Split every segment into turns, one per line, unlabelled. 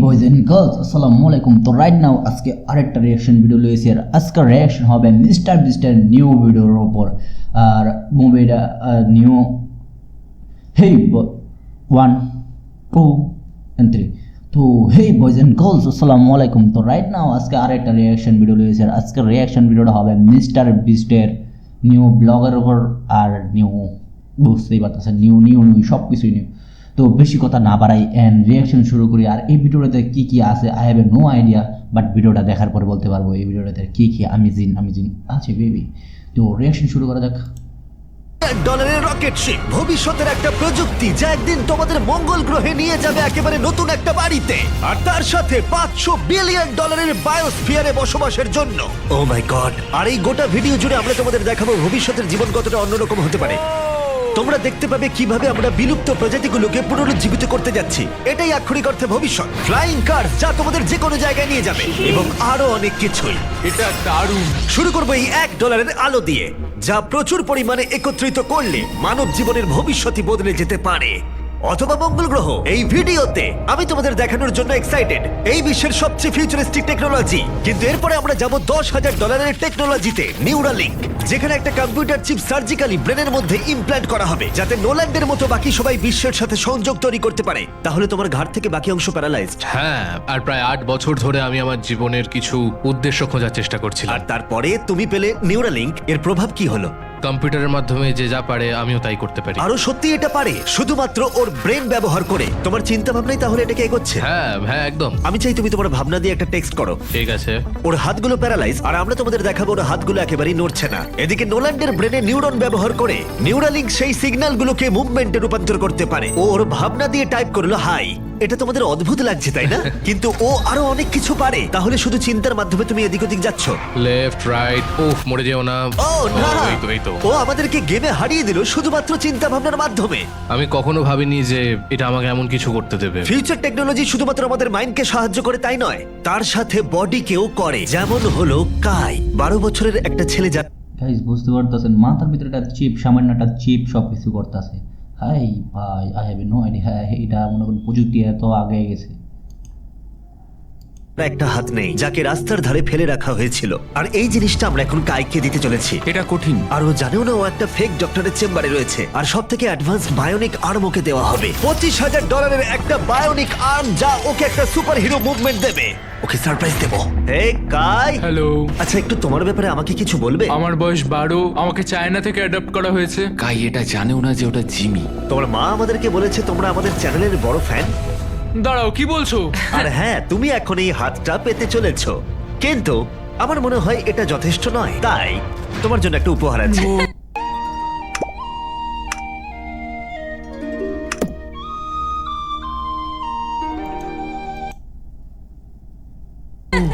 Boys and girls আসসালামু আলাইকুম। তো রাইট নাও আজকে আরেকটা রিয়াকশন ভিডিও লয়েছি, আর আজকের রিয়াকশন হবে মিস্টার বিস্টের নিউ ভিডিওর ওপর। আর মুভিটা নিউ হেই 1 2 and 3। তো হেই বয়েজ এন্ড গার্লস আসসালামু আলাইকুম। তো রাইট নাও আজকে আরেকটা রিয়াকশন ভিডিও লয়েছি, আর আজকের রিয়াকশন ভিডিওটা হবে মিস্টার বিস্টের নিউ ব্লগের ওপর। আর নিউ বুঝতেই পারতেছেন, নিউ নিউ নিউ সব কিছুই নিউ। তো বেশি কথা না বাড়াই অ্যান্ড রিয়াকশন শুরু করি। আর এই ভিডিওটাতে কী কী আছে I have a no idea, but ভিডিওটা দেখার পরে বলতে পারবো এই ভিডিওটাতে কী কী আমিজিন আছে বেবি। তো রিয়াকশন শুরু করা যাক।
ডলারের রকেট শিপ ভবিষ্যতের একটা প্রযুক্তি যা একদিন তোমাদের মঙ্গল গ্রহে নিয়ে যাবে একেবারে নতুন একটা বাড়িতে, আর তার সাথে $500 বিলিয়ন বায়োস্ফিয়ারে বসবাসের জন্য। ও মাই গড! আর এই গোটা ভিডিও জুড়ে আমরা তোমাদের দেখাবো ভবিষ্যতের জীবন কতটা অন্যরকম হতে পারে। তোমরা দেখতে পাবে কিভাবে আমরা বিলুপ্ত প্রজাতিগুলোকে পুনরুজ্জীবিত করতে যাচ্ছি। এটাই আক্ষরিক অর্থে ভবিষ্যৎ। ফ্লাইং কার যা তোমাদের যে কোনো জায়গায় নিয়ে যাবে এবং আরো অনেক কিছুই।
এটা দারুণ।
শুরু করবো এই $1 আলো দিয়ে, যা প্রচুর পরিমাণে একত্রিত করলে মানব জীবনের ভবিষ্যৎই বদলে যেতে পারে, অথবা মঙ্গল গ্রহ। এই ভিডিওতে আমি তোমাদের দেখানোর জন্য এক্সাইটেড এই বিশ্বের সবচেয়ে ফিউচারিস্টিক টেকনোলজি। কিন্তু এরপরে আমরা যাব $10,000 টেকনোলজিতে, নিউরালিঙ্ক, যেখানে একটা কম্পিউটার চিপ সার্জিক্যালি ব্রেনের মধ্যে ইমপ্ল্যান্ট করা হবে, যাতে নোল্যান্ডের মতো বাকি সবাই বিশ্বের সাথে সংযোগ তৈরি করতে পারে। তাহলে তোমার ঘাড় থেকে বাকি অংশ প্যারালাইজড।
হ্যাঁ, আর প্রায় 8 বছর ধরে আমি আমার জীবনের কিছু উদ্দেশ্য খোঁজার চেষ্টা করছিলাম।
আর তারপরে তুমি পেলে নিউরালিঙ্ক। এর প্রভাব কি হলো?
কম্পিউটারের মাধ্যমে যে যা পারে আমিও তাই করতে পারি।
আরো সত্যি এটা পারে, শুধুমাত্র ওর ব্রেন ব্যবহার করে। তোমার চিন্তা ভাবনাই তাহলে এটাকে এগোচ্ছে।
হ্যাঁ হ্যাঁ, একদম।
আমি চাই তুমি তোমার ভাবনা দিয়ে একটা টেক্সট করো।
ঠিক আছে।
ওর হাতগুলো প্যারালাইজ, আর আমরা তোমাদের দেখাবো ওর হাতগুলো একেবারেই নড়ছে না। এদিকে নোল্যান্ডের ব্রেনে নিউরন ব্যবহার করে নিউরালিঙ্ক সেই সিগন্যালগুলোকে মুভমেন্টে রূপান্তর করতে পারে। ও ওর ভাবনা দিয়ে টাইপ করলো হাই। এটা তোমাদের অদ্ভুত লাগছে তাই না? কিন্তু ও আরো অনেক কিছু পারে। তাহলে শুধু চিন্তার মাধ্যমে তুমি এদিক ওদিক যাচ্ছ।
লেফট রাইট, উফ, মরে যেও না।
ও না,
এই তো।
ও আমাদেরকে গেমে হারিয়ে দিল শুধুমাত্র চিন্তা ভাবনার মাধ্যমে।
আমি কখনো ভাবিনি যে এটা আমাকে এমন কিছু করতে দেবে।
ফিউচার টেকনোলজি শুধুমাত্র আমাদের মাইন্ডকে সাহায্য করে তাই নয়, তার সাথে বডিকেও করে। যেমন হলো কাই, 12 বছরের একটা ছেলে যা
গাইস বুঝতে পারতেছেন, মাথার ভিতরে একটা চিপ, সামান্য একটা চিপ সব কিছু করতেছে। হাই ভাই, আই হ্যাভ নো আইডিয়া। এটা মনে করুন প্রযুক্তি এত আগে গেছে।
একটা হাত নেই, যাকে রাস্তার ধারে ফেলে রাখা হয়েছিল। আর এই জিনিসটা আমরা এখন কাইকে দিতে চলেছি।
এটা কঠিন।
আর ও জানেও না ও একটা ফেক ডক্টরের চেম্বারে রয়েছে। আর সব থেকে অ্যাডভান্স বায়োনিক আর্ম ওকে দেওয়া হবে। $25,000 একটা বায়োনিক আর্ম, যা ওকে একটা সুপার হিরো মুভমেন্ট দেবে। ওকে সারপ্রাইজ দেবো। হে কাই।
হ্যালো।
আচ্ছা, একটু তোমার ব্যাপারে আমাকে কিছু বলবে?
আমার বয়স 12, আমাকে চায়না থেকে অ্যাডাপ্ট করা হয়েছে।
কাই এটা জানেও না যে ওটা জিমি।
তোমার মা আমাদেরকে বলেছে তোমরা আমাদের চ্যানেলের বড় ফ্যান।
দাঁড়াও, কি বলছো?
আর হ্যাঁ, তুমি এখন এই হাতটা পেতে চলেছ, কিন্তু আমার মনে হয় এটা যথেষ্ট নয়। তাই তোমার জন্য একটা উপহার আছে।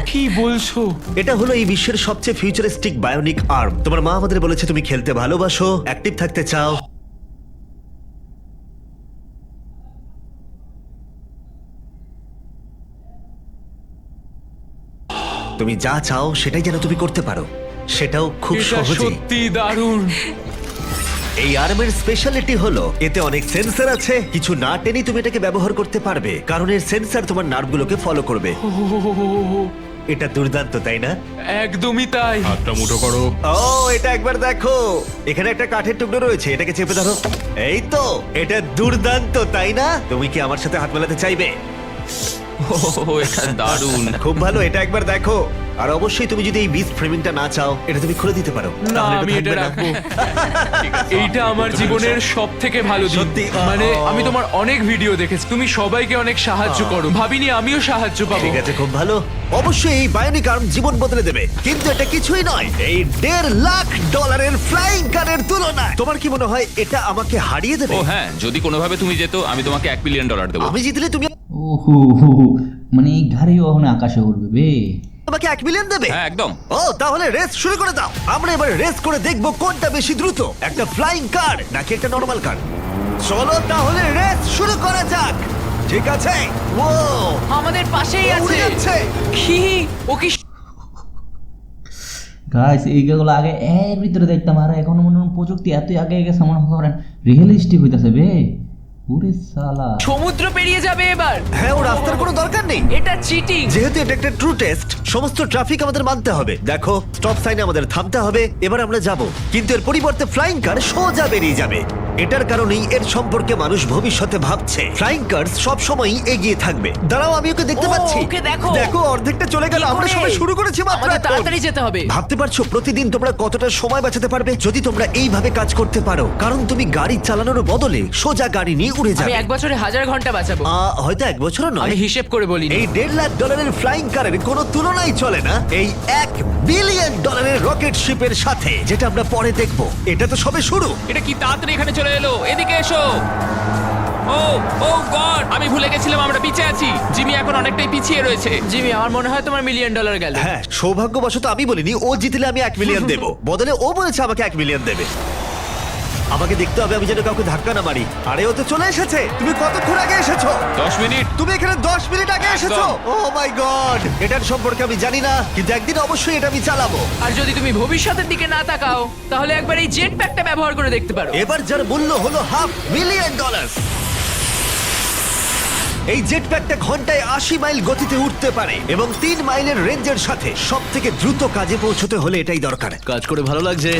কি বলছো?
এটা হলো এই বিশ্বের সবচেয়ে ফিউচারিস্টিক বায়োনিক আর্ম। তোমার মা আমাদের বলেছে তুমি খেলতে ভালোবাসো, অ্যাক্টিভ থাকতে চাও। তুমি যা চাও সেটাই যেন তুমি করতে পারো, সেটাও খুব
এটা
সহজে।
সত্যি দারুণ।
এই আর্মের স্পেশালিটি হলো এতে অনেক সেন্সর আছে। কিছু না টেনে তুমি এটাকে ব্যবহার করতে পারবে, কারণ এর সেন্সর তোমার নার্ভগুলোকে ফলো করবে। এটা দুর্দান্ত তাই না?
একদমই তাই।
হাতটা মুঠো করো।
ও, এটা একবার দেখো। এখানে একটা কাঠের টুকরো রয়েছে, এটাকে চেপে ধরো। এই তো, এটা দুর্দান্ত তাই না? তুমি কি আমার সাথে হাত মেলাতে চাইবে?
ও এটা দারুণ।
খুব ভালো, এটা একবার দেখো। আর অবশ্যই তুমি যদি এই বিচ ফ্রেমিংটা না চাও, এটা তুমি খুলে দিতে পারো।
না,
তাহলে
আমি এটা
থাকবে না।
রাখবো। এইটা আমার জীবনের সব থেকে ভালো দিন।
সত্যি,
মানে আমি তোমার অনেক ভিডিও দেখেছি, তুমি সবাইকে অনেক সাহায্য করো। ভাবিনি আমিও সাহায্য পাবো।
ঠিক আছে, খুব ভালো। অবশ্যই এই বায়োনিক আর্ম জীবন বদলে দেবে, কিন্তু এটা কিছুই নয় এই $1.5 ফ্লাইং কারের তুলনায়। তোমার কি মনে হয় এটা আমাকে হারিয়ে দেবে?
ও হ্যাঁ, যদি কোনোভাবে তুমি যেত আমি তোমাকে $1 বিলিয়ন দেবো।
আমি জিতলে তুমি
ওহো, মানে এই গাড়িও এখন আকাশে উড়বে বে।
আমাকে $1 বিলিয়ন দেবে?
হ্যাঁ একদম।
ও, তাহলে রেস শুরু করে দাও। আমরা এবার রেস করে দেখবো কোনটা বেশি দ্রুত, একটা ফ্লাইং কার নাকি একটা নরমাল কার। চলো তাহলে রেস শুরু করা যাক। ঠিক আছে। ও,
আমাদের পাশেই
ও উড়ে
আছে।
যাচ্ছে।
কি ও কি
গাইস এইগুলো আগে এর ভিতরে দেখতাম, আর এখন মনে হয় প্রযুক্তি এতই আগে গেছে মনে করেন রিয়েলিস্টিক হইতাছে বে। ওরে সালা।
সমুদ্র পেরিয়ে যাবে এবার।
হ্যাঁ, ও রাস্তার কোনো দরকার নেই।
এটা চিটিং।
যেহেতু এটা একটা ট্রু টেস্ট, সমস্ত ট্রাফিক আমাদের মানতে হবে। দেখো, স্টপ সাইনে আমাদের থামতে হবে। এবার আমরা যাব, কিন্তু এর পরিবর্তে ফ্লাইং কার সোজা বেরিয়ে যাবে। এটার কারণেই এর সম্পর্কে মানুষ ভবিষ্যতে ভাবছে ফ্লাইং কার সব সময়ই এগিয়ে থাকবে। দাঁড়াও, আমি ওকে দেখতে
ও,
পাচ্ছি।
ওকে দেখো।
দেখো, অর্ধেকটা চলে গেল।
কি
আমরা
করে?
সবাই শুরু করেছি মাত্র
আমাদের
এখন।
তাড়াতাড়ি যেতে হবে।
ভাবতে পারছো প্রতিদিন তোমরা কতটা সময় বাঁচাতে পারবে যদি তোমরা এইভাবে কাজ করতে পারো? কারণ তুমি গাড়ি চালানোর বদলে সোজা গাড়ি নিয়ে উড়ে
আমি
যাবে।
1 বছরে 1000 ঘন্টা বাঁচাবো।
হয়তো 1 বছরও নয়।
আমি হিসেব করে বলিনি।
এই $1.5 ফ্লাইং কারের কোনো তুলনাই চলে না এই $1 বিলিয়ন রকেট শিপের সাথে, যেটা আমরা পরে দেখব। এটা তো সবে শুরু।
এটা কি তাড়াতাড়ি এখানে চলে এলো, এদিকে এসো। ও ও গড, আমি ভুলে গেছিলাম আমরা পিছিয়ে আছি। জিমি এখন অনেকটাই পিছিয়ে রয়েছে।
জিমি, আমার মনে হয় তোমার $1 মিলিয়ন গেল।
হ্যাঁ, সৌভাগ্যবশত আমি বলিনি ও জিতলে আমি 1 মিলিয়ন দেব। বদলে ও বলেছে আমাকে 1 মিলিয়ন দেবে। আমাকে দেখতে হবে আমি যেন কাউকে ধাক্কা না মারি। আরে ও তো চলে এসেছে। তুমি কতক্ষণ আগে এসেছো?
10 মিনিট।
তুমি এখানে 10 মিনিট আগে এসেছো। ও মাই গড, এটার সম্পর্কে আমি জানি না, কিন্তু একদিন অবশ্যই এটা আমি চালাবো।
আর যদি তুমি ভবিষ্যতের দিকে না তাকাও, তাহলে একবার এই জেট প্যাকটা ব্যবহার করে দেখতে পারো।
এবার যার মূল্য হলো $500,000,000। এই জেট প্যাকটা ঘন্টায় 80 মাইল গতিতে উঠতে পারে এবং 3 মাইলের রেঞ্জের সাথে সব থেকে দ্রুত কাজে পৌঁছতে হলে এটাই দরকার। কাজ করে ভালো লাগছে।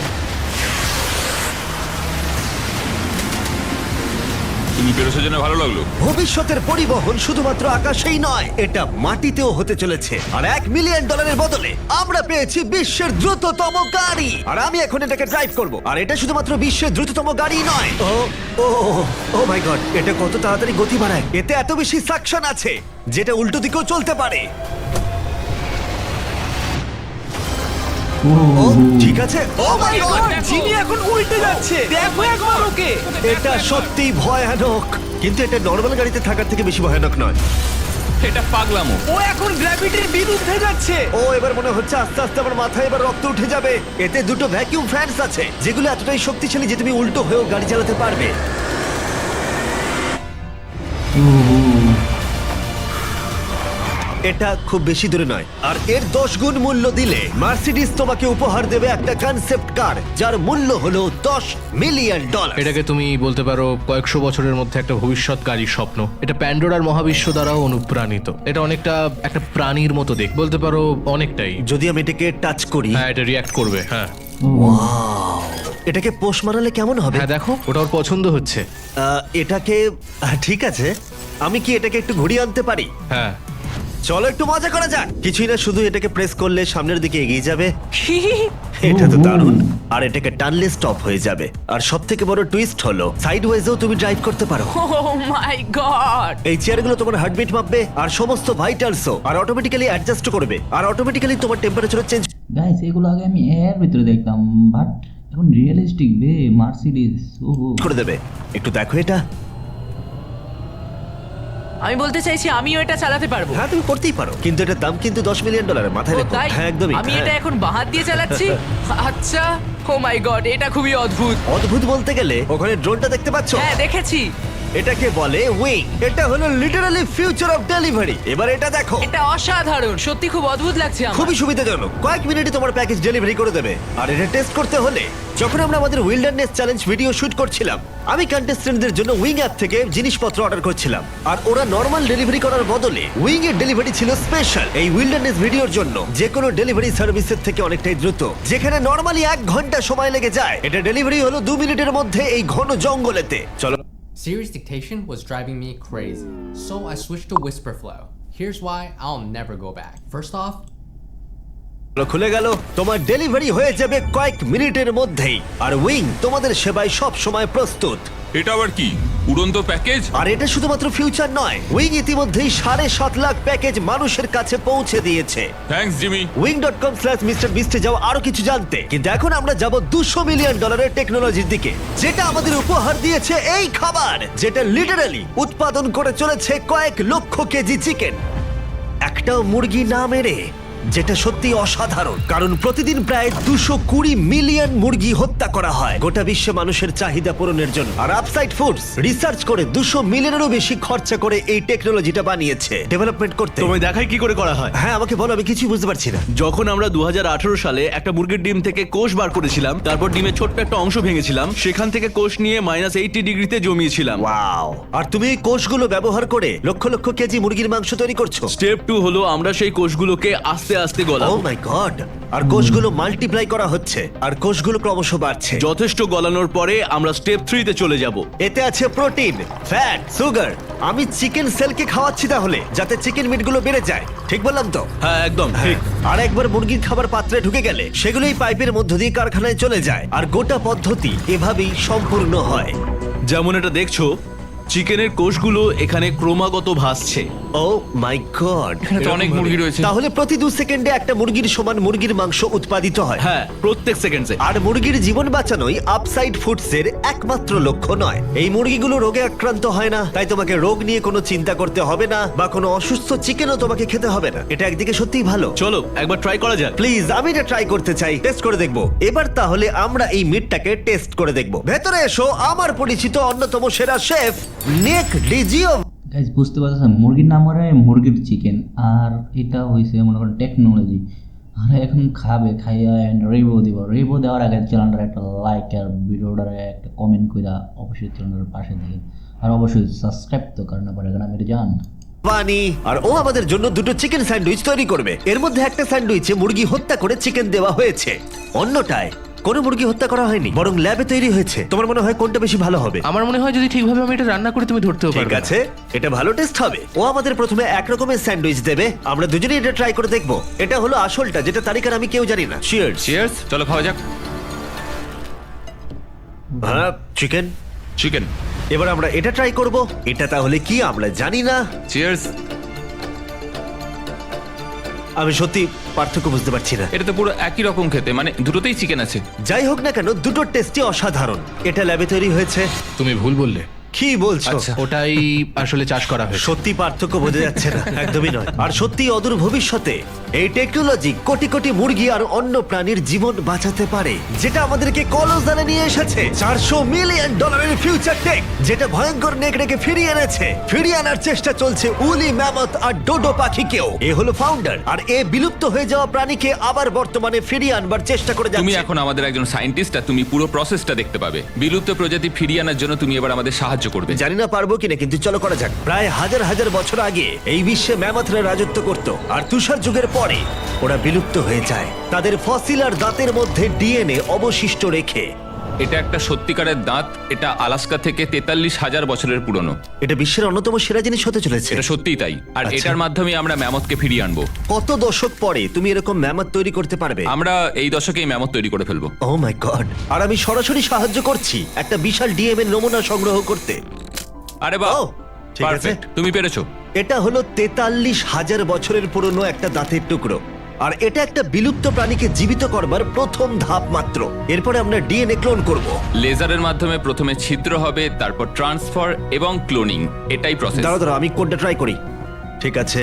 তুমি বেরোছো জন্য ভালো লাগলো।
ভবিষ্যতের পরিবহন শুধুমাত্র আকাশেই নয়, এটা মাটিতেও হতে চলেছে। আর $1 মিলিয়ন বদলে আমরা পেয়েছি বিশ্বের দ্রুততম গাড়ি। আর আমি এখন এটাকে ড্রাইভ করব। আর এটা শুধুমাত্র বিশ্বের দ্রুততম গাড়ি নয়। ও ও ও মাই গড, এটা কত তাড়াতাড়ি গতি বাড়ায়। এতে এত বেশি সাকশন আছে যেটা উল্টো দিকেও চলতে পারে। ও ঠিক আছে। ও মাই গড,
জিমি এখন উল্টে যাচ্ছে। দেখো একবার ওকে।
এটা সত্যিই ভয়ানক, কিন্তু এটা নর্মাল গাড়িতে থাকার থেকে বেশি ভয়ানক নয়।
এটা পাগলামো।
ও এখন গ্র্যাভিটির বিরুদ্ধে যাচ্ছে।
ও এবার মনে হচ্ছে আস্তে আস্তে আমার মাথায় এবার রক্ত উঠে যাবে। এতে দুটো ভ্যাকিউম ফ্যানস আছে যেগুলো এতটাই শক্তিশালী যে তুমি উল্টো হয়েও গাড়ি চালাতে পারবে। এটা খুব বেশি দূরে নয়, আর এর 10 গুণ মূল্য দিলে মার্সিডিজ তোমাকে উপহার দেবে একটা কনসেপ্ট কার যার মূল্য হলো $10 মিলিয়ন।
এটাকে তুমি বলতে পারো কয়েকশো বছরের মধ্যে একটা ভবিষ্যৎ গাড়ির স্বপ্ন। এটা প্যান্ডোরার মহাবিশ্ব দ্বারাও অনুপ্রাণিত। এটা অনেকটা একটা প্রাণীর মতো দেখ, বলতে পারো অনেকটাই।
যদি আমি এটাকে টাচ করি,
হ্যাঁ, এটা রিয়াক্ট করবে। হ্যাঁ
এটাকে পোষ মানালে কেমন হবে?
হ্যাঁ, দেখো ওটা ওর পছন্দ হচ্ছে।
এটাকে ঠিক আছে, আমি কি এটাকে একটু ঘুরিয়ে আনতে পারি?
হ্যাঁ,
চলো একটু মজা করা যাক। কিছুই না, শুধু এটাকে প্রেস করলে সামনের দিকে এগিয়ে যাবে।
হি।
এটা তো দারুণ। আর এটাকে টানলে স্টপ হয়ে যাবে। আর সব থেকে বড় টুইস্ট হলো সাইড ওয়েজেও তুমি ড্রাইভ করতে পারো।
ও মাই গড।
এই চেয়ারগুলো তোমার হার্টবিট মাপবে আর সমস্ত ভাইটালসও, আর অটোমেটিক্যালি অ্যাডজাস্ট করবে, আর অটোমেটিক্যালি তোমার টেম্পারেচার চেঞ্জ
গাইস এগুলো আগে আমি এর ভিতরে দেখতাম, বাট এখন রিয়েলিস্টিক বে মার্সিডিজ। ওহো,
করে দেবে। একটু দেখো এটা।
আমি বলতে চাইছি আমিও এটা চালাতে পারবো।
হ্যাঁ, তুমি করতেই পারো, কিন্তু এটার দাম কিন্তু $10 মিলিয়ন। মাথায়
ও
রেখো।
তাই?
হ্যাঁ, একদমই।
আমি
হ্যাঁ।
এটা এখন বাহাত দিয়ে চালাচ্ছি। আচ্ছা, ও মাই গড, এটা খুবই অদ্ভুত।
অদ্ভুত বলতে গেলে ওখানে ড্রোনটা দেখতে পাচ্ছো?
হ্যাঁ, দেখেছি।
এটাকে বলে উইং। এটা হলো লিটারালি ফিউচার অফ ডেলিভারি। এবার এটা দেখো,
এটা অসাধারণ, সত্যি খুব অদ্ভুত লাগছে আমার।
খুবই সুবিধাজনক। কয়েক মিনিটে তোমার প্যাকেজ ডেলিভারি করে দেবে। আর এটা টেস্ট করতে হলে, যখন আমরা আমাদের উইল্ডারনেস চ্যালেঞ্জ ভিডিও শুট করছিলাম, আমি কন্টেস্টেন্টদের জন্য উইং অ্যাপ থেকে জিনিসপত্র অর্ডার করছিলাম। আর ওরা নর্মাল ডেলিভারি করার বদলে উইং এর ডেলিভারি ছিল স্পেশাল এই উইল্ডারনেস ভিডিওর জন্য। যে কোনো ডেলিভারি সার্ভিসের থেকে অনেকটাই দ্রুত। যেখানে নর্মালি 1 ঘন্টা সময় লেগে যায়, এটা ডেলিভারি হলো 2 মিনিটের মধ্যে এই ঘন জঙ্গলেতে। চলো।
Siri's dictation was driving me crazy, so I switched to Whisperflow. Here's why I'll never go back. First off,
খুলে গেল। তোমার ডেলিভারি হয়ে যাবে কয়েক মিনিটের মধ্যেই, আর উইং তোমাদের সেবায় সব সময় প্রস্তুত।
এটা আবার কি উড়ন্ত প্যাকেজ?
আর এটা শুধুমাত্র ফিউচার নয়, উইং ইতিমধ্যেই 7.5 লাখ প্যাকেজ মানুষের কাছে পৌঁছে দিয়েছে।
Thanks Jimmy.
wing.com/MrBeast এ যাও আরো কিছু জানতে। কিন্তু এখন আমরা যাব $200 মিলিয়ন টেকনোলজির দিকে, যেটা আমাদের উপহার দিয়েছে এই খাবার, যেটা লিটারালি উৎপাদন করে চলেছে কয়েক লক্ষ কেজি চিকেন। একটাও মুরগি না মেরে যেটা সত্যি অসাধারণ, কারণ প্রতিদিন প্রায় 220 মিলিয়ন মুরগি হত্যা করা হয় গোটা বিশ্বে মানুষের চাহিদা পূরণের জন্য। আর আপসাইড ফুডস রিসার্চ করে 200 মিলিয়নেরও বেশি খরচা করে এই টেকনোলজিটা বানিয়েছে, ডেভেলপমেন্ট করতে।
তোমায় দেখাই কি করে করা হয়।
হ্যাঁ আমাকে বলো, আমি কিছুই বুঝতে পারছি না।
যখন আমরা 2018 সালে একটা মুরগির ডিম থেকে কোষ বার করেছিলাম, তারপর ডিমের ছোট্ট একটা অংশ ভেঙেছিলাম, সেখান থেকে কোষ নিয়ে -80 ডিগ্রিতে জমিয়েছিলাম।
ওয়াও! আর তুমি এই কোষগুলো ব্যবহার করে লক্ষ লক্ষ কেজি মুরগির মাংস তৈরি করছো।
স্টেপ 2 হলো আমরা সেই কোষগুলোকে আস্তে আস্তে
ও
গলাবো।
মাই গড! আর কোষগুলো মাল্টিপ্লাই করা হচ্ছে আর কোষগুলো ক্রমশ বাড়ছে।
যথেষ্ট গলানোর পরে আমরা স্টেপ 3 তে চলে যাব।
এতে আছে প্রোটিন, ফ্যাট, সুগার। আমি চিকেন সেলকে খাওয়াচ্ছি তাহলে, যাতে চিকেন মিটগুলো বেড়ে যায়। ঠিক বললাম তো?
হ্যাঁ একদম ঠিক।
আর একবার মুরগির খাবার পাত্রে ঢুকে গেলে সেগুলোই পাইপের মধ্য দিয়ে কারখানায় চলে যায়। আর গোটা পদ্ধতি এভাবেই সম্পূর্ণ হয়।
যেমন এটা দেখছো, চিকেনের কোষগুলো এখানে ক্রমাগত ভাসছে।
ও মাই গড!
এখানে তো অনেক মুরগি রয়েছে।
তাহলে প্রতি 2 সেকেন্ডে একটা মুরগির সমান মুরগির মাংস উৎপাদিত হয়।
হ্যাঁ, প্রত্যেক সেকেন্ডে।
আর মুরগির জীবন বাঁচানোই আপসাইড ফুডসের একমাত্র লক্ষ্য নয়। এই মুরগিগুলো রোগে আক্রান্ত হয় না, তাই তোমাকে রোগ নিয়ে কোনো চিন্তা করতে হবে না, বা কোনো অসুস্থ চিকেনও তোমাকে খেতে হবে না। এটা একদিকে সত্যিই ভালো।
চলো একবার ট্রাই করা যাক।
প্লিজ, আমি এটা ট্রাই করতে চাই, টেস্ট করে দেখবো। এবার তাহলে আমরা এই মিটটাকে টেস্ট করে দেখবো। ভেতরে এসো আমার পরিচিত অন্যতম সেরা শেফ নিক ডিজিও।
গাইজ বুঝতে পারছেন, মুরগির নাম হলো মুরগির চিকেন, আর এটা হয়েছে মনে করেন টেকনোলজি। আর এখন খাবে, খাইয়া রিভিউ দিব। রিভিউ দেওয়ার আগে চ্যানেলটার একটা লাইক আর ভিডিওটার একটা কমেন্ট করে অবশ্যই চ্যানেলের পাশে দিয়ে, আর অবশ্যই সাবস্ক্রাইব তো কারণ পারে কেন মেরে যান।
পানি। আর ও আমাদের জন্য দুটো চিকেন স্যান্ডউইচ তৈরি করবে। এর মধ্যে একটা স্যান্ডউইচে মুরগি হত্যা করে চিকেন দেওয়া হয়েছে, অন্যটায় কোনো মুরগি হত্যা করা হয়নি, বরং ল্যাবে তৈরি হয়েছে। তোমার মনে হয় কোনটা বেশি ভালো হবে?
আমার মনে হয় যদি ঠিকভাবে আমি এটা রান্না করে তুমি ধরতেও
ঠিক
পারবে।
আছে, এটা ভালো টেস্ট হবে। ও আমাদের প্রথমে এক রকমের স্যান্ডউইচ দেবে, আমরা দুজনেই এটা ট্রাই করে দেখবো। এটা হলো আসলটা, যেটা তারিকার আমি কেউ জানি না। চিয়ার্স।
চিয়ার্স, চলো খাওয়া যাক।
হ্যাঁ, চিকেন।
চিকেন।
এবার আমরা এটা ট্রাই করব। এটা তাহলে কি আমরা জানি না।
চিয়ার্স।
আমি সত্যি পার্থক্য বুঝতে পারছি না।
এটা তো পুরো একই রকম খেতে, মানে দুটোতেই চিকেন আছে।
যাই হোক না কেন, দুটোর টেস্টই অসাধারণ। এটা ল্যাবে তৈরি হয়েছে।
তুমি ভুল বললে,
কি বলছো?
ওটাই আসলে চাষ করা হয়েছে।
সত্যি পার্থক্য বোঝা যাচ্ছে না, একদমই নয়। আর সত্যি অদূর ভবিষ্যতে এই টেকনোলজি কোটি কোটি মুরগি আর অন্য প্রাণীর জীবন বাঁচাতে পারে, যেটা আমাদেরকে কলজালে নিয়ে এসেছে। $400 মিলিয়ন ফিউচার টেক, যেটা ভয়ঙ্কর নেকড়েকে ফিরিয়ে এনেছে। ফিরিয়ে আনার চেষ্টা চলছে উলি ম্যামথ আর ডোডো পাখিকেও। এ হলো ফাউন্ডার, আর এ বিলুপ্ত হয়ে যাওয়া প্রাণীকে আবার বর্তমানে ফিরিয়ে আনবার চেষ্টা করে
তুমি
যাচ্ছে।
এখন আমাদের একজন সায়েন্টিস্ট, আর তুমি পুরো প্রসেসটা দেখতে পাবে। বিলুপ্ত প্রজাতি ফিরিয়ে আনার জন্য তুমি এবার আমাদের সাহায্য করবে।
জানি না পারবো কিনা, কিন্তু চলো করা যাক। প্রায় হাজার হাজার বছর আগে এই বিশ্বে ম্যামথরা রাজত্ব করত, আর তুষার যুগের পরে ওরা বিলুপ্ত হয়ে যায়, তাদের ফসিল আর দাঁতের মধ্যে ডিএনএ অবশিষ্ট রেখে।
এটা একটা সত্যিকারের দাঁত। এটা আলাস্কা থেকে 43,000 বছরের পুরনো।
এটা বিশ্বের অন্যতম সেরা জিনিস হতে চলেছে।
এটা সত্যিই তাই। আর
আচ্ছা।
এটার মাধ্যমে আমরা ম্যামথকে ফিরিয়ে আনবো।
কত দশক পরে তুমি এরকম ম্যামথ তৈরি করতে পারবে?
আমরা এই দশকেই ম্যামথ তৈরি করে ফেলবো।
ও মাই গড! আর আমি সরাসরি সাহায্য করছি একটা বিশাল ডিএনএ নমুনা সংগ্রহ করতে।
আরে বাহ,
ও, ঠিক আছে।
পারফেক্ট, তুমি পেরেছো।
এটা হলো 43,000 বছরের পুরনো একটা দাঁতের টুকরো, আর এটা একটা বিলুপ্ত প্রাণীকে জীবিত করবার প্রথম ধাপ মাত্র। এরপরে আমরা ডিএনএ ক্লোন করব।
লেজারের মাধ্যমে প্রথমে ছিদ্র হবে, তারপর ট্রান্সফার এবং ক্লোনিং। এটাই প্রসেস।
দাঁড়াও দাঁড়াও, আমি কোডটা ট্রাই করি। ঠিক আছে,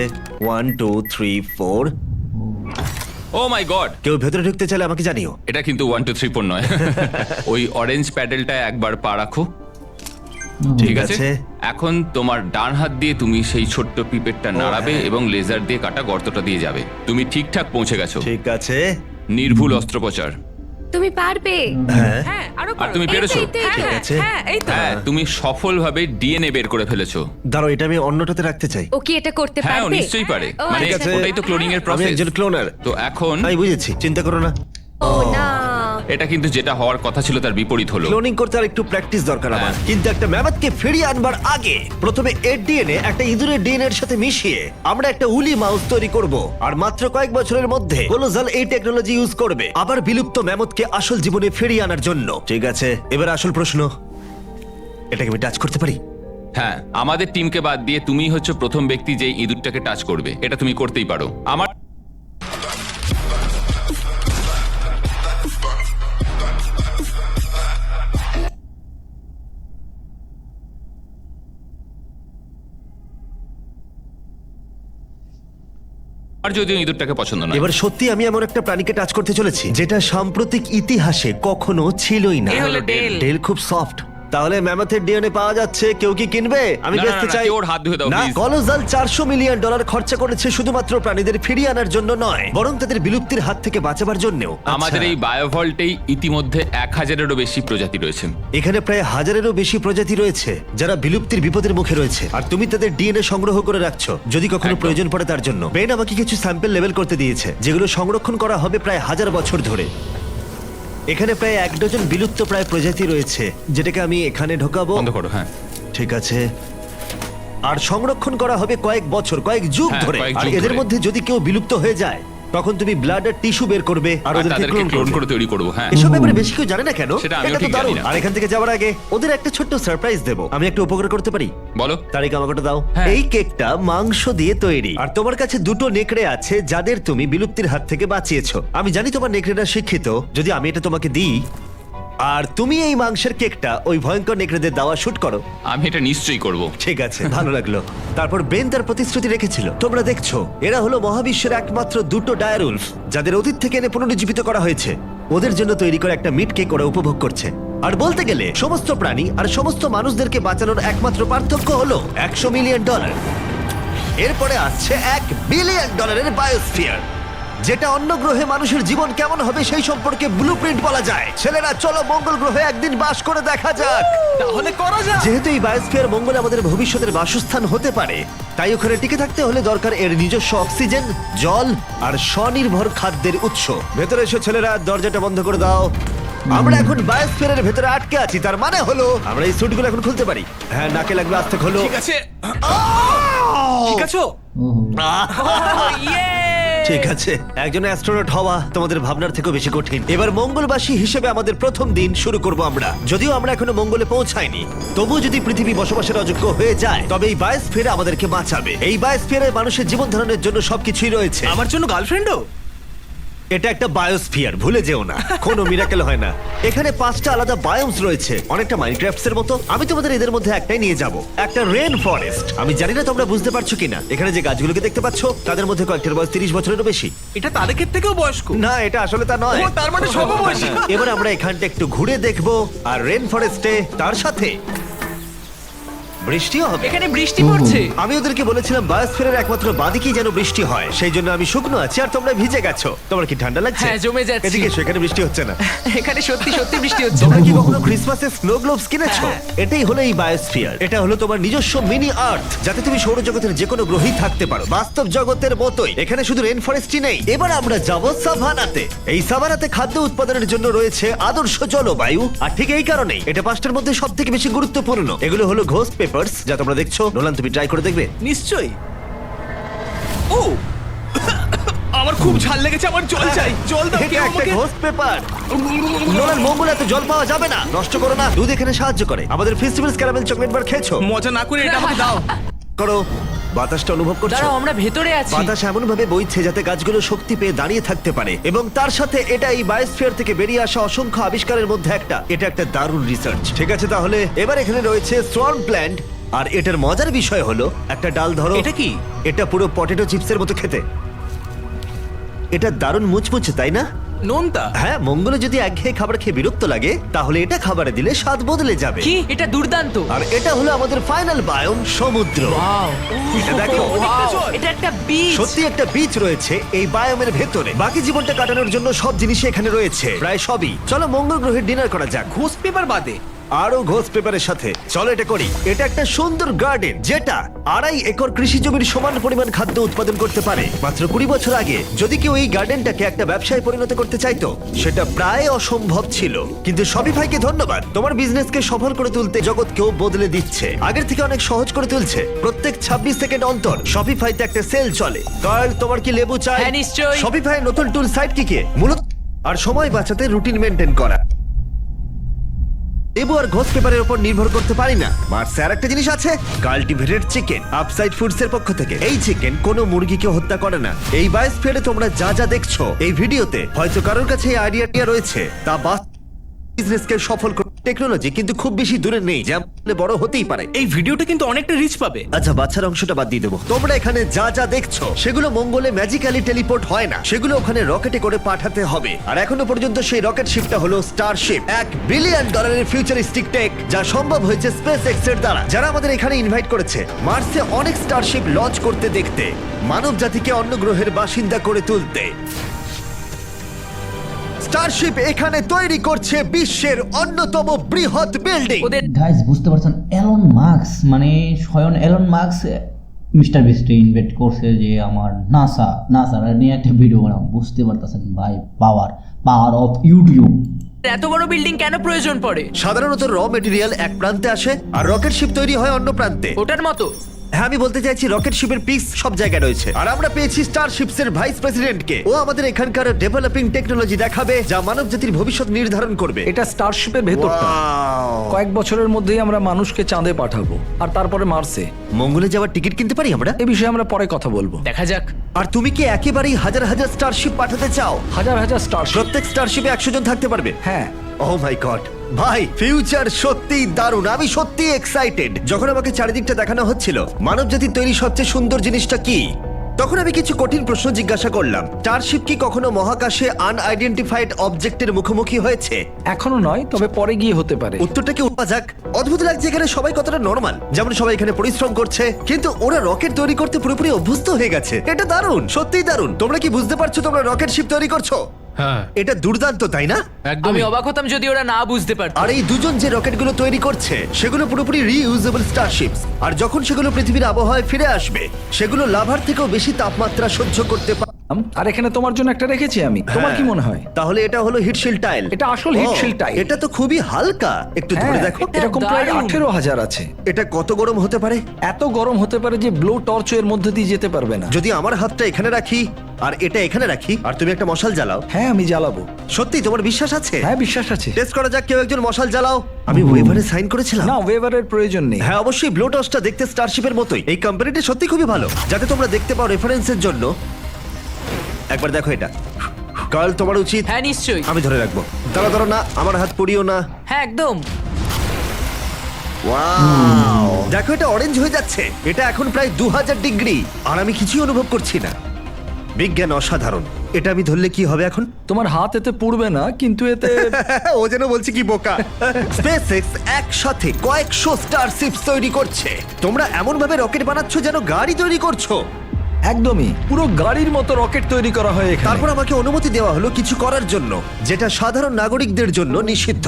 1 2 3 4।
ও মাই গড,
কেউ ভেতরে ঢুকতে চাইলে আমাকে জানিও।
এটা কিন্তু 1 2 3 4 নয়। ওই অরেঞ্জ প্যাডেলটা একবার পা রাখো। ঠিক আছে, এখন তোমার ডান হাত দিয়ে তুমি সেই ছোট্ট পিপেটটা নাড়াবে এবং লেজার দিয়ে কাটা গর্তটা দিয়ে যাবে। তুমি ঠিকঠাক পৌঁছে গেছো।
ঠিক আছে।
নির্ভুল অস্ত্রোপচার।
তুমি পারবে।
হ্যাঁ,
হ্যাঁ, আরো
আর তুমি পেরেছো।
ঠিক আছে।
হ্যাঁ, এই তো।
হ্যাঁ, তুমি সফলভাবে ডিএনএ বের করে ফেলেছো।
দাঁড়াও, এটা আমি অন্যটাতে রাখতে চাই।
ও কি এটা করতে
হ্যাঁ, ও
পারবে?
নিশ্চয়ই পারে।
ও,
মানে
ঠিক আছে।
ওটাই তো ক্লোনিং এর
আমি
প্রসেস।
একজন ক্লোনার।
তো এখন
আমি বুঝেছি, চিন্তা করো না।
ও না।
এটা কিন্তু যেটা হওয়ার কথা ছিল তার বিপরীত হলো।
ক্লোনিং করতে আর একটু প্র্যাকটিস দরকার আমার।
হ্যাঁ।
কিন্তু একটা ম্যামথকে ফিরিয়ে আনবার আগে প্রথমে এর ডিএনএ একটা ইঁদুরের ডিএনএ এর সাথে মিশিয়ে আমরা একটা উলি মাউস তৈরি করব। আর মাত্র কয়েক বছরের মধ্যে কোলোজাল এই টেকনোলজি ইউজ করবে আবার বিলুপ্ত ম্যামথকে আসল জীবনে ফিরিয়ে আনার জন্য। ঠিক আছে, এবার আসল প্রশ্ন, এটাকে আমি টাচ করতে পারি?
হ্যাঁ, আমাদের টিমকে বাদ দিয়ে তুমিই হচ্ছে প্রথম ব্যক্তি যে ইঁদুরটাকে টাচ করবে। এটা তুমি করতেই পারো। আমার আর যদিও ইঁদুরটাকে পছন্দ নয়।
এবার সত্যি আমি এমন একটা প্রাণীকে টাচ করতে চলেছি যেটা সাম্প্রতিক ইতিহাসে কখনো ছিলই না।
এ হলো ডেল।
ডেল খুব সফট। তাহলে ম্যামথের ডিএনএ পাওয়া যাচ্ছে, কেউ কি কিনবে? আমি
না, না,
বেচতে
না,
চাই।
কেউ ওর হাত ধুয়ে দাও,
না,
please।
কলোজাল $400 মিলিয়ন খরচা করেছে শুধুমাত্র প্রাণীদের ফিরিয়ে আনার জন্য নয়, বরং তাদের বিলুপ্তির হাত থেকে বাঁচাবার জন্যও।
আমাদের
আচ্ছা,
এই বায়োভল্টেই ইতিমধ্যে 1000-এরও বেশি প্রজাতি রয়েছে।
এখানে প্রায় 1000-এরও বেশি প্রজাতি রয়েছে যারা বিলুপ্তির বিপদের মুখে রয়েছে, আর তুমি তাদের ডিএনএ সংগ্রহ করে রাখছো যদি কখনো
একদম।
প্রয়োজন পড়ে তার জন্য। বেন আমাকে কিছু স্যাম্পল লেভেল করতে দিয়েছে যেগুলো সংরক্ষণ করা হবে প্রায় 1000 বছর ধরে। এখানে প্রায় 1 ডজন বিলুপ্ত প্রায় প্রজাতি রয়েছে যেটাকে আমি এখানে ঢোকাবো।
বন্ধ করো, হ্যাঁ।
ঠিক আছে। আর সংরক্ষণ করা হবে কয়েক বছর, কয়েক যুগ
হ্যাঁ,
ধরে।
কয়েক
আর
যুগ
এদের
ধরে।
মধ্যে যদি কেউ বিলুপ্ত হয়ে যায় তখন তুমি ব্লাড আর টিস্যু বের করবে আর
আর
ওদেরকে
তাদেরকে
ক্লোন
ক্লোন
করবে।
করে তৈরি করবো, হ্যাঁ।
এসব ব্যাপারে বেশি কেউ জানে না কেন?
সেটা আমিও
এটা তো
ঠিক জানি
দারুণ।
না।
আর এখান থেকে যাওয়ার আগে ওদের একটা ছোট্ট সারপ্রাইজ দেবো। আমি একটা উপকার করতে পারি?
বলো।
তারিখ আমাকে দাও।
হ্যাঁ।
এই কেকটা মাংস দিয়ে তৈরি, আর তোমার কাছে 2টো নেকড়ে আছে যাদের তুমি বিলুপ্তির হাত থেকে বাঁচিয়েছো। আমি জানি তোমার নেকড়েরা শিক্ষিত। যদি আমি এটা তোমাকে দিই আর তুমি এই মাংসের কেকটা ওই ভয়ঙ্কর নেকড়েদের দেওয়া শুট করো।
আমি এটা নিশ্চয়ই করব।
ঠিক আছে, ভালো লাগলো। তারপর বেন তার প্রতিশ্রুতি রেখেছিল। তোমরা দেখছো এরা হলো মহাবিশ্বের একমাত্র 2টো ডায়ারউলফ যাদের অতীত থেকে এনে পুনরুজ্জীবিত করা হয়েছে। ওদের জন্য তৈরি করা একটা মিট কেক ওরা উপভোগ করছে। আর বলতে গেলে সমস্ত প্রাণী আর সমস্ত মানুষদেরকে বাঁচানোর একমাত্র পার্থক্য হলো $100 মিলিয়ন। এরপরে আসছে $1 বিলিয়ন বায়োস্ফিয়ার, যেটা অন্য গ্রহে মানুষের জীবন কেমন হবে সেই সম্পর্কে ব্লুপ্রিন্ট বলা যায়। ছেলেরা চলো মঙ্গল গ্রহে একদিন বাস করে দেখা যাক।
তাহলে করা যাক।
যেহেতু এই বায়োস্ফিয়ার মঙ্গলে আমাদের ভবিষ্যতের বাসস্থান হতে পারে, তাই ওখানে টিকে থাকতে হলে দরকার এর নিজস্ব অক্সিজেন, জল আর স্বনির্ভর খাদ্যের উৎস। ভেতরে এসো ছেলেরা, দরজাটা বন্ধ করে দাও। আমরা এখন বায়োস্ফিয়ারের ভেতরে আটকে আছি, তার মানে হলো আমরা এই স্যুটগুলো এখন খুলতে পারি। হ্যাঁ, নাকে লাগবে, আস্তে খোলো।
ঠিক আছে। ঠিক আছে।
ঠিক আছে, একজন অ্যাস্ট্রোনট হওয়া তোমাদের ভাবনার থেকেও বেশি কঠিন। এবার মঙ্গলবাসী হিসেবে আমাদের প্রথম দিন শুরু করব আমরা। যদিও আমরা এখনো মঙ্গলে পৌঁছাইনি, তবুও যদি পৃথিবী বসবাসের অযোগ্য হয়ে যায় তবে এই বায়োস্ফিয়ার আমাদেরকে বাঁচাবে। এই বায়োস্ফিয়ারে মানুষের জীবন ধারণের জন্য সবকিছুই রয়েছে।
আমার জন্য গার্লফ্রেন্ডও।
এটা একটা বায়োস্ফিয়ার, ভুলে যেও না, কোনো মিরাকেল হয় না। এখানে 5টা আলাদা বায়োমস রয়েছে, অনেকটা মাইনক্রাফটস এর মতো। আমি তোমাদের এদের মধ্যে একটাই নিয়ে যাব, একটা রেন ফরেস্ট। আমি জানি না তোমরা বুঝতে পারছো কিনা, এখানে যে গাছগুলোকে দেখতে পাচ্ছ তাদের মধ্যে কয়েকটার বয়স 30 বছরেরও বেশি।
এটা তাদের থেকেও বয়স্ক।
না, এটা আসলে তা নয়।
ও, তার মানে সমবয়সী।
এবার আমরা এখানটা একটু ঘুরে দেখবো, আর রেন ফরেস্টে তার সাথে বৃষ্টিও হবে।
এখানে বৃষ্টি পড়ছে।
আমি ওদেরকে বলেছিলাম বায়োস্ফিয়ারের একমাত্র বাদিকেই যেন বৃষ্টি হয়, সেই জন্য আমি শুকনো আছি আর তোমরা ভিজে গেছো। তোমার কি ঠান্ডা লাগছে?
হ্যাঁ, জমে যাচ্ছি।
এদিকে এসো, এখানে বৃষ্টি হচ্ছে না।
এখানে সত্যি সত্যি বৃষ্টি হচ্ছে।
তোমরা কি কখনো ক্রিসমাসে স্নো গ্লোবস কিনেছো?
হ্যাঁ।
এটাই হলো এই বায়োস্ফিয়ার। এটা হলো তোমার নিজস্ব মিনি আর্থ, যাতে তুমি সৌরজগতের যে কোনো গ্রহেই থাকতে পারো, বাস্তব জগতের মতোই। এখানে শুধু রেন ফরেস্টই নেই, এবার আমরা যাব সাভানাতে। এই সাভানাতে খাদ্য উৎপাদনের জন্য রয়েছে আদর্শ জলবায়ু, আর ঠিক এই কারণেই এটা 5টার মধ্যে সবথেকে বেশি গুরুত্বপূর্ণ। এগুলো হলো ঘোস্ট পেপারস, যা তোমরা দেখছো। নোলান, তুমি ট্রাই করে দেখবে?
নিশ্চয়ই। ও, আমার খুব ঝাল লেগেছে, আমার জল চাই। জল দাও
এটা
কেউ
একটা
আমাকে।
Ghost paper. নোলান, মঙ্গলে এত জল পাওয়া যাবে না, নষ্ট করো না। দুধ এখানে সাহায্য করে। আমাদের ফেস্টিভ্যালস ক্যারামেল চকলেট বার খেয়েছো?
মজা না করে এটা আমাকে দাও।
করো, বাতাসটা অনুভব করছো?
দাঁড়াও, আমরা ভেতরে আছি।
বাতাস এমন ভাবে বইছে যাতে গাছগুলো শক্তি পেয়ে দাঁড়িয়ে থাকতে পারে, এবং তার সাথে এটা এই বায়োস্ফিয়ার থেকে বেরিয়ে আসা অসংখ্য আবিষ্কারের মধ্যে একটা। এটা একটা দারুণ রিসার্চ। ঠিক আছে, তাহলে এবার এখানে রয়েছে সোয়ার্ম প্ল্যান্ট, আর এটার মজার বিষয় হলো একটা ডাল ধরো।
এটা কি?
এটা পুরো পটেটো চিপসের মতো খেতে। এটা দারুণ মুচমুচে, তাই না?
নোনতা।
হ্যাঁ, মঙ্গলে যদি একঘেয়ে খাবার খেয়ে বিরক্ত লাগে তাহলে এটা খাবারে দিলে স্বাদ বদলে যাবে।
কি, এটা দুর্দান্ত।
আর এটা হলো আমাদের ফাইনাল বায়োম, সমুদ্র।
ওয়াও,
এটা দেখো,
এটা একটা বিচ।
সত্যি একটা বিচ রয়েছে এই বায়োমের ভেতরে। বাকি জীবনটা কাটানোর জন্য সব জিনিসই এখানে রয়েছে, প্রায় সবই। চলো মঙ্গল গ্রহে ডিনার করা যাক।
ঘোস্ট পেপার বাদে
আরো ঘোস্ট পেপারের সাথে চলো এটা করি। এটা একটা সুন্দর গার্ডেন যেটা 2.5 একর কৃষি জমির সমান পরিমাণ খাদ্য উৎপাদন করতে পারে। মাত্র 20 বছর আগে যদি কেউ এই গার্ডেনটাকে একটা ব্যবসায় পরিণত করতে চাইতো, সেটা প্রায় অসম্ভব ছিল। কিন্তু শপিফাইকে ধন্যবাদ, তোমার বিজনেসকে সফল করে তুলতে জগৎকেও বদলে দিচ্ছে, আগের থেকে অনেক সহজ করে তুলছে। প্রত্যেক 26 সেকেন্ড অন্তর শপিফাইতে একটা সেল চলে। কার্ল, তোমার কি লেবু চাই?
হ্যাঁ, নিশ্চয়ই।
শপিফাই নতুন টুল সাইট কি মূলত আর সময় বাঁচাতে রুটিন মেনটেন করা। লেবু আর ঘোস্ট পেপারের উপর নির্ভর করতে পারি না। মার্সে আর একটা জিনিস আছে, কাল্টিভেটেড চিকেন, আপসাইড ফুডস এর পক্ষ থেকে। এই চিকেন কোনো মুরগিকে হত্যা করে না। এই বায়োস্ফিয়ারে তোমরা যা যা দেখছো এই ভিডিওতে, হয়তো কারোর কাছে এই আইডিয়াটা রয়েছে, তা বিজনেসকে সফল টেকনোলজি কিন্তু খুব বেশি দূরে নেই, যা বড় হতেই পারে।
এই ভিডিওটা কিন্তু অনেকটা রিচ পাবে।
আচ্ছা, বাচ্চার অংশটা বাদ দিয়ে দেবো। তোমরা এখানে যা যা দেখছো সেগুলো মঙ্গলে ম্যাজিক্যালি টেলিপোর্ট হয় না, সেগুলো ওখানে রকেটে করে পাঠাতে হবে। আর এখনো পর্যন্ত সেই রকেট শিপটা হলো স্টারশিপ, $1 বিলিয়ন ফিউচারিস্টিক টেক, যা সম্ভব হয়েছে স্পেস এক্স এর দ্বারা, যারা আমাদের এখানে ইনভাইট করেছে মার্সে অনেক স্টারশিপ লঞ্চ করতে দেখতে, মানব জাতিকে অন্য গ্রহের বাসিন্দা করে তুলতে। স্টারশিপ এখানে তৈরি করছে বিশ্বের অন্যতম বৃহৎ বিল্ডিং।
ওদের
গাইস বুঝতে পারছেন, এলন মাস্ক মানে স্বয়ং এলন মাস্ক মিস্টার বিস্টে ইনভাইট করছে যে আমার নাসা নিয়ে একটা ভিডিও বানাও। বুঝতে পারতেছেন ভাই, পাওয়ার অফ ইউটিউব।
এত বড় বিল্ডিং কেন প্রয়োজন পড়ে?
সাধারণত র মেটেরিয়াল এক প্রান্তে আসে আর রকেট শিপ তৈরি হয় অন্য প্রান্তে।
ওটার মতো
হ্যাঁ, আমি বলতে চাইছি রকেট শিপের পিস সব জায়গায় রয়েছে। আর আমরা পেয়েছি স্টারশিপস এর ভাইস প্রেসিডেন্টকে। ও আমাদের এখানকার ডেভেলপিং টেকনোলজি দেখাবে যা মানব জাতির ভবিষ্যৎ নির্ধারণ করবে।
এটা স্টারশিপের ভেতরটা।
Wow!
কয়েক বছরের মধ্যেই আমরা মানুষকে চাঁদে পাঠাবো আর তারপরে মার্সে।
মঙ্গলে যাওয়ার টিকিট কিনতে পারি আমরা?
এই বিষয়ে আমরা পরে কথা বলবো।
দেখা যাক।
আর তুমি কি একেবারেই হাজার হাজার স্টারশিপ পাঠাতে চাও?
হাজার হাজার স্টারশিপ।
প্রত্যেক স্টারশিপে 100 জন থাকতে পারবে?
হ্যাঁ।
ও মাই গড ভাই, ফিউচার সত্যিই দারুণ। আমি সত্যিই এক্সাইটেড। যখন আমাকে চারিদিকটা দেখানো হচ্ছিল মানব জাতির তৈরি সবচেয়ে সুন্দর জিনিসটা কি, তখন আমি কিছু কঠিন প্রশ্ন জিজ্ঞাসা করলাম। স্টারশিপ কি কখনো মহাকাশে আনআইডেন্টিফাইড অবজেক্টের মুখোমুখি হয়েছে?
এখনো নয়, তবে পরে গিয়ে হতে পারে।
উত্তরটা কি উপা যাক। অদ্ভুত লাগছে এখানে সবাই কতটা নরমাল, যেমন সবাই এখানে পরিশ্রম করছে, কিন্তু ওরা রকেট তৈরি করতে পুরোপুরি অভ্যস্ত হয়ে গেছে। এটা দারুণ, সত্যিই দারুণ। তোমরা কি বুঝতে পারছো তোমরা রকেট শিপ তৈরি করছো?
হ্যাঁ,
এটা দুর্দান্ত, তাই না?
একদম।
আমি অবাক হতাম যদি ওরা না বুঝতে পারতো।
আর এই দুজন যে রকেটগুলো তৈরি করছে সেগুলো পুরোপুরি রিইউজেবল স্টারশিপস। আর যখন সেগুলো পৃথিবীর আবহাওয়ায় ফিরে আসবে সেগুলো লাভার থেকেও বেশি তাপমাত্রা সহ্য করতে পারে।
আর এখানে তোমার জন্য একটা রেখেছি আমি। তোমার কি মনে হয়?
তাহলে এটা হলো হিটশিল্ড টাইল।
এটা আসল হিটশিল্ড টাইল।
এটা তো খুবই হালকা, একটু ধরে দেখো।
এরকম প্রায়
দারুণ।
18,000 আছে।
এটা কত গরম হতে পারে?
এত গরম হতে পারে যে ব্লো টর্চ এর মধ্যে দিয়ে যেতে পারবে না।
যদি আমার হাতটা এখানে রাখি আর এটা এখানে রাখি আর তুমি একটা মশাল জ্বালাও,
হ্যাঁ, আমি জ্বালাবো।
সত্যি তোমার বিশ্বাস আছে?
হ্যাঁ, বিশ্বাস আছে।
টেস্ট করা যাক, কেউ একজন মশাল জ্বালাও। আমি ওয়েভারে সাইন করেছিলাম।
না, ওয়েভারের প্রয়োজন নেই।
হ্যাঁ, অবশ্যই ব্লো টর্চটা দেখতে স্টারশিপের মতোই। এই কোম্পানিটা সত্যি খুবই ভালো, যাতে তোমরা দেখতে পাও রেফারেন্সের জন্য। একবার দেখো এটা। কার্ল, তোমার উচিত।
হ্যাঁ নিশ্চয়ই।
আমি ধরে রাখবো। দাঁড়া না, আমার হাত পুড়িও না।
হ্যাঁ একদম।
ওয়াও, দেখো এটা অরেঞ্জ হয়ে যাচ্ছে। এটা এখন প্রায় 2000 ডিগ্রি আর আমি কিছুই অনুভব করছি না। বিজ্ঞান অসাধারণ। এটা আমি ধরলে কি হবে এখন?
তোমার হাত এতে পুড়বে না, কিন্তু এতে
ও যেন বলছে কি বোকা। স্পেসএক্স একসাথে কয়েকশো স্টারশিপস তৈরি করছে। তোমরা এমন ভাবে রকেট বানাচ্ছ যেন গাড়ি তৈরি করছো।
একদমই পুরো গাড়ির মতো রকেট তৈরি করা হয় এখানে।
তারপর আমাকে অনুমতি দেওয়া হলো কিছু করার জন্য যেটা সাধারণ নাগরিকদের জন্য নিষিদ্ধ।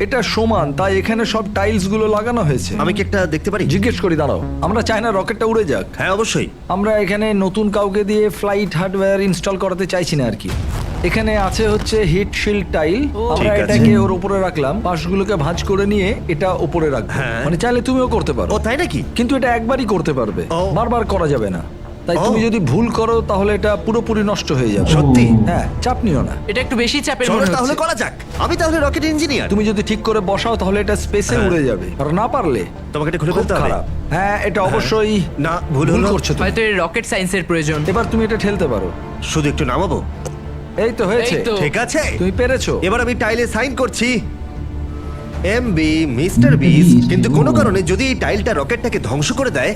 এটা সমান, তাই এখানে সব টাইলস গুলো লাগানো হয়েছে।
আমি কি একটা দেখতে পারি?
জিজ্ঞেস করি, দাঁড়াও। আমরা চাই না রকেটটা উড়ে যাক।
হ্যাঁ অবশ্যই।
আমরা এখানে নতুন কাউকে দিয়ে ফ্লাইট হার্ডওয়্যার ইনস্টল করাতে চাইছি না আর কি। এখানে আছে হচ্ছে হিট শিল্ড টাইল। আমরা
ঠিক আছে।
এটাকে ওর উপরে রাখলাম, পাশগুলোকে ভাঁজ করে নিয়ে এটা উপরে রাখবো।
হ্যাঁ।
মানে চাইলে তুমিও করতে পারো।
ও তাই নাকি?
কিন্তু এটা একবারই করতে পারবে,
ও।
বারবার করা যাবে না। তাই
ও।
তুমি যদি ভুল করো তাহলে এটা পুরোপুরি নষ্ট হয়ে যাবে।
সত্যি?
হ্যাঁ, চাপ নিও না।
এটা একটু বেশি চাপের
চলো
মনে
তাহলে
হচ্ছে।
করা যাক। আমি তাহলে রকেট ইঞ্জিনিয়ার।
তুমি যদি ঠিক করে বসাও তাহলে এটা স্পেসে উড়ে যাবে, আর না পারলে
তোমাকে এটা খুলে
খুব
ফেলতে হবে।
খারাপ। হ্যাঁ, এটা অবশ্যই
না, ভুল
ভুল
হলো।
করছো তুমি।
হয়তো এর রকেট সায়েন্সের প্রয়োজন।
এবার তুমি এটা ঠেলতে পারো।
শুধু একটু নামাবো।
এই তো হয়েছে।
এই তো।
ঠিক আছে,
তুমি পেরেছো।
এবার আমি টাইলে সাইন করছি। MB mister beast. কিন্তু কোনো কারণে যদি এই টাইলটা রকেটটাকে ধ্বংস করে দেয়,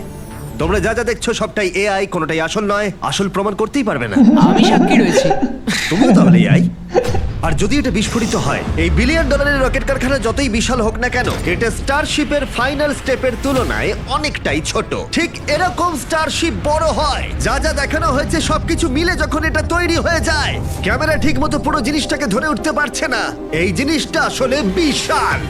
তোমরা যা যা দেখছো সবটাই এআই, কোনোটাই আসল নয়। আসল প্রমাণ করতেই পারবে না।
আমি সাক্ষী রয়েছি।
তুমিও তাহলে এআই। আর যদি এটা বিস্ফোরিত হয়, এই $1 বিলিয়ন রকেট কারখানা যতই বিশাল হোক না কেন, এটা স্টারশিপের ফাইনাল স্টেপের তুলনায় অনেকটাই ছোট। ঠিক এরকম স্টারশিপ বড় হয়। যা যা দেখানো হয়েছে সবকিছু মিলে যখন এটা তৈরি হয়ে যায়, ক্যামেরা ঠিক মতো পুরো জিনিসটাকে ধরে উঠতে পারছে না। এই জিনিসটা আসলে বিশাল,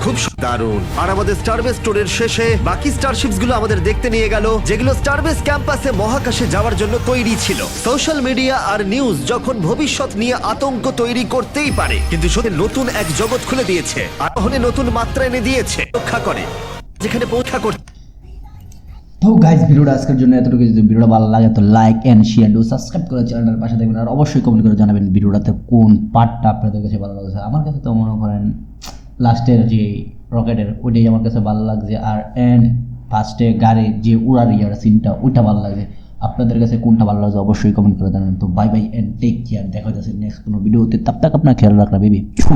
খুব দারুণ। আর আমাদের স্টারবেস ট্যুরের শেষে বাকি স্টারশিপস গুলো আমাদের দেখতে নিয়ে গেল, যেগুলো স্টারবেস ক্যাম্পাসে মহাকাশে যাওয়ার জন্য তৈরি ছিল। সোশ্যাল মিডিয়া আর নিউজ যখন ভবিষ্যৎ নিয়ে আতঙ্ক তৈরি করতেই পারে, কিন্তু সত্যি নতুন এক জগৎ খুলে দিয়েছে, আরোহণে নতুন মাত্রা এনে দিয়েছে। রক্ষা করে যেখানে পৌঁছা করতে।
তো গাইজ ভিডিওটা আজকের জন্য এতটুকু। যদি ভিডিওটা ভালো লাগে তো like and share, do subscribe করে চ্যানেলের পাশে থাকবেন। আর অবশ্যই কমেন্ট করে জানাবেন ভিডিওটাতে কোন পার্টটা আপনাদের কাছে ভালো লাগছে। আমার কাছে তো মনে করেন লাস্টের যে রকেটের ওইটাই আমার কাছে ভালো লাগছে। আর এন্ড ফার্স্টে গাড়ির যে উড়ার সিনটা ওইটা ভালো লাগছে। আপনাদের কাছে কোনটা ভালো লাগছে অবশ্যই কমেন্ট করে জানাবেন। তো bye bye and take care. দেখা যাচ্ছে নেক্সট কোনো ভিডিওতে। তব তক আপনার খেয়াল রাখরা বেবি। ছু।